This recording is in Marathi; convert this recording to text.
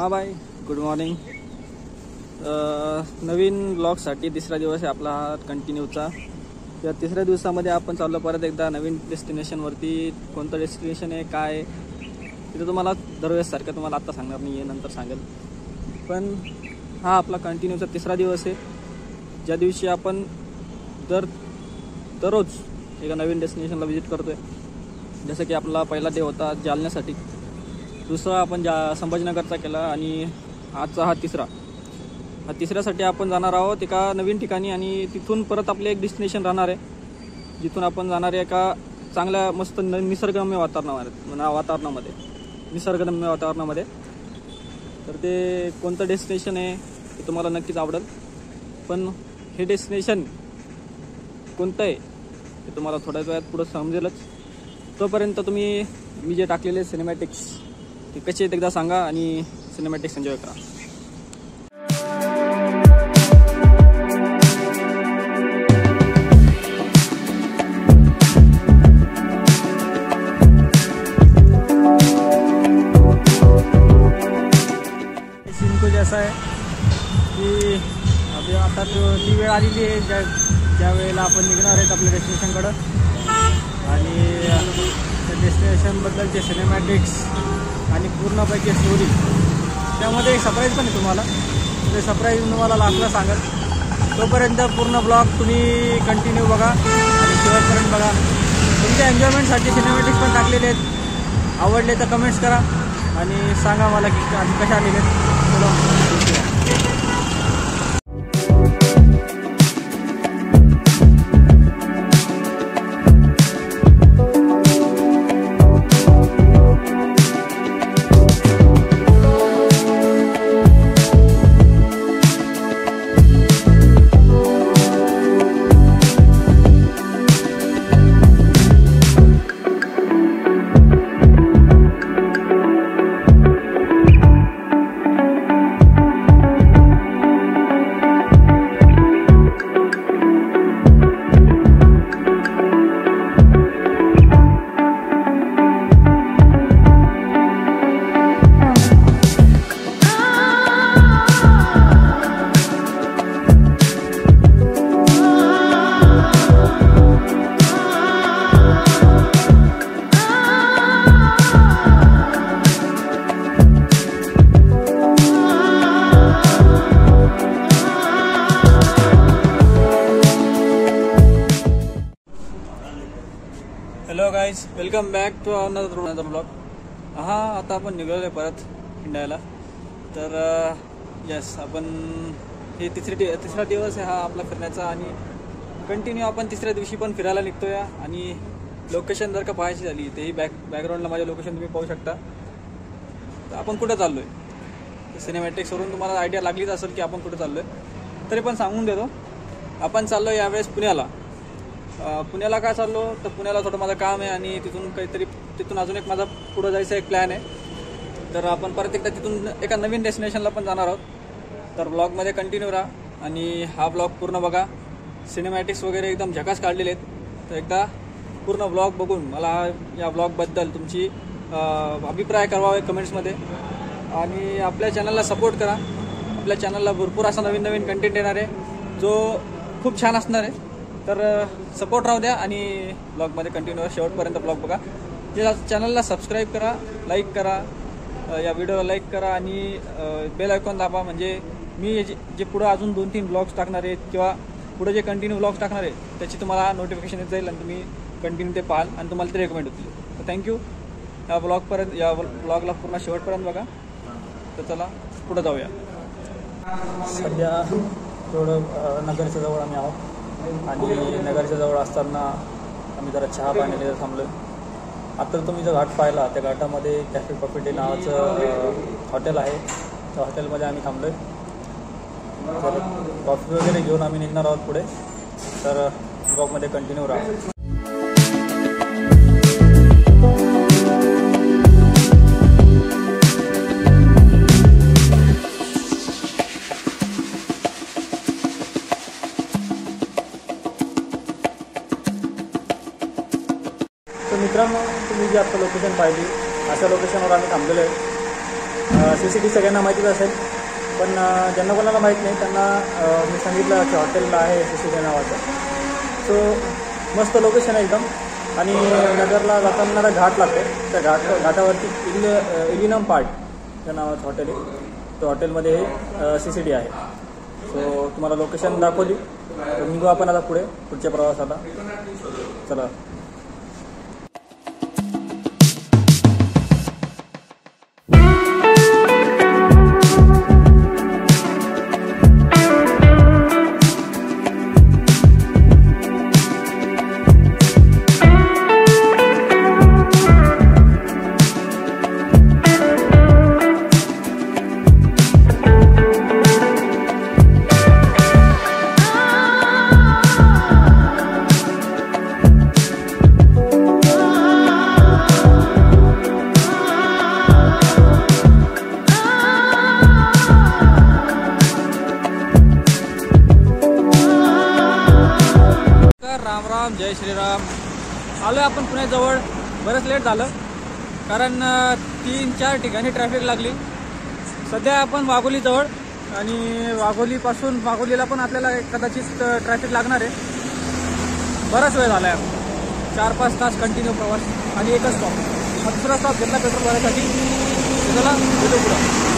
हां बाय, गुड मॉर्निंग. नवीन ब्लॉगसाठी तिसरा दिवस आहे आपला हा कंटिन्यूचा. या तिसऱ्या दिवसामध्ये आपण चाललो परत एकदा नवीन डेस्टिनेशनवरती. कोणतं डेस्टिनेशन आहे काय तिथं तुम्हाला दरवेळेससारखं तुम्हाला आत्ता सांगणार नाही आहे, नंतर सांगेल. पण हा आपला कंटिन्यूचा तिसरा दिवस आहे, ज्या दिवशी आपण दररोज एका नवीन डेस्टिनेशनला व्हिजिट करतो आहे. जसं की आपला पहिला डे होता जालन्यासाठी, दुसरा आपण संभाजीनगरचा केला आणि आजचा हा तिसऱ्यासाठी आपण जाणार आहोत एका नवीन ठिकाणी. आणि तिथून परत आपले एक डेस्टिनेशन राहणार आहे, जिथून आपण जाणार आहे एका चांगल्या मस्त निसर्गरम्य वातावरणामध्ये. तर ते कोणतं डेस्टिनेशन आहे ते तुम्हाला नक्कीच आवडेल. पण हे डेस्टिनेशन कोणतं आहे ते तुम्हाला थोड्याच वेळात पुढं समजेलच. तोपर्यंत तुम्ही मी जे टाकलेले सिनेमॅटिक्स ते कसे आहेत एकदा सांगा आणि सिनेमॅटिक्स एन्जॉय करा. सीन कुछ ऐसा है की अभी आता ती वेळ आलेली आहे ज्या वेळेला आपण निघणार आहेत आपल्या डेस्टिनेशनकडं. आणि त्या डेस्टिनेशनबद्दलचे सिनेमॅटिक्स आणि पूर्णपैकी स्टोरी, त्यामध्ये एक सरप्राईज पण आहे तुम्हाला. ते सरप्राईज तुम्हाला लास्टला सांगेल. तोपर्यंत पूर्ण ब्लॉग तुम्ही कंटिन्यू बघा आणि शेवटपर्यंत बघा. तुमच्या एन्जॉयमेंटसाठी सिनेमॅटिक्स पण टाकलेले आहेत. आवडले तर कमेंट्स करा आणि सांगा मला की कशा आलेले आहेत. Hello guys, welcome back to another blog. हा आता आपण निघालो आहे परत हिंडायला. तर यस, आपण हे तिसरा दिवस आहे हा आपला फिरण्याचा. आणि कंटिन्यू आपण तिसऱ्या दिवशी पण फिरायला निघतो या. आणि लोकेशन जर का पाहायची झाली तेही बॅकग्राऊंडला माझ्या लोकेशन तुम्ही पाहू शकता. तर आपण कुठं चाललो आहे, सिनेमॅटिक्सवरून तुम्हाला आयडिया लागलीच असेल की आपण कुठं चाललो आहे. तरी पण सांगून देतो, आपण चाललो आहे यावेळेस पुण्याला. पुण्याला का चाललो तर पुण्याला थोडं माझं काम आहे आणि तिथून अजून एक माझा पुढं जायचा एक प्लॅन आहे. तर आपण परत एकदा तिथून एका नवीन डेस्टिनेशनला पण जाणार आहोत. तर ब्लॉगमध्ये कंटिन्यू राहा आणि हा ब्लॉग पूर्ण बघा. सिनेमॅटिक्स वगैरे एकदम झकास काढलेले आहेत. तर एकदा पूर्ण ब्लॉग बघून मला या ब्लॉगबद्दल तुमची अभिप्राय कळवावे कमेंट्समध्ये. आणि आपल्या चॅनलला सपोर्ट करा. आपल्या चॅनलला भरपूर असा नवीन कंटेंट येणार आहे जो खूप छान असणार आहे. तर सपोर्ट राहू द्या आणि ब्लॉगमध्ये कंटिन्यू शेवटपर्यंत ब्लॉग बघा. चॅनलला सबस्क्राईब करा, लाईक करा, या व्हिडिओला लाईक करा आणि बेल आयकॉन दाबा. म्हणजे मी जे पुढं अजून 2-3 ब्लॉग्स टाकणार आहेत किंवा पुढे जे कंटिन्यू ब्लॉग्स टाकणार आहेत त्याची तुम्हाला नोटिफिकेशन येत जाईल आणि तुम्ही कंटिन्यू ते पाहाल आणि तुम्हाला ते रेकमेंड होतील. तर थँक्यू. या ब्लॉगला पूर्ण शेवटपर्यंत बघा. तर चला पुढं जाऊया. सध्या थोडं नगरच्या जवळ आम्ही आहोत आणि नगरच्या जवळ असताना आम्ही जरा चहा पाण्याला थांबलो आहे. आता तुम्ही जो घाट पाहिला त्या घाटामध्ये कॅफे कॉफी डे नावाचं हॉटेल आहे. त्या हॉटेलमध्ये आम्ही थांबलो आहे. तर कॉफी वगैरे घेऊन आम्ही निघणार आहोत पुढे. तर ब्लॉगमध्ये कंटिन्यू राहा. तर मित्रांनो, तुम्ही जी आता लोकेशन पाहिली अशा लोकेशनवर आम्ही थांबलेलो आहे. CCD सगळ्यांना माहितीच असेल, पण ज्यांना कोणाला माहीत नाही त्यांना मी सांगितलं की हॉटेलला आहे CCD नावाचं. सो मस्त लोकेशन आहे एकदम. आणि नगरला जाताना घाट लागतो, त्या घाटावरती इलिनम पार्ट या नावाचं हॉटेल आहे. तो हॉटेलमध्ये हे CCD आहे. सो तुम्हाला लोकेशन दाखवली. तर निघू आपण आता पुढच्या प्रवासाला. चला. राम राम, जय श्रीराम. आलो आहे आपण पुण्याजवळ. बरंच लेट झालं कारण 3-4 ठिकाणी ट्रॅफिक लागली. सध्या आपण वाघोलीजवळ आणि वाघोलीला पण आपल्याला कदाचित ट्रॅफिक लागणार आहे. बराच वेळ झाला आहे. 4-5 तास कंटिन्यू प्रवास आणि एकच स्टॉप. हा दुसरा स्टॉप घेतला पेट्रोल भरण्यासाठी. चला भेटू पुढं.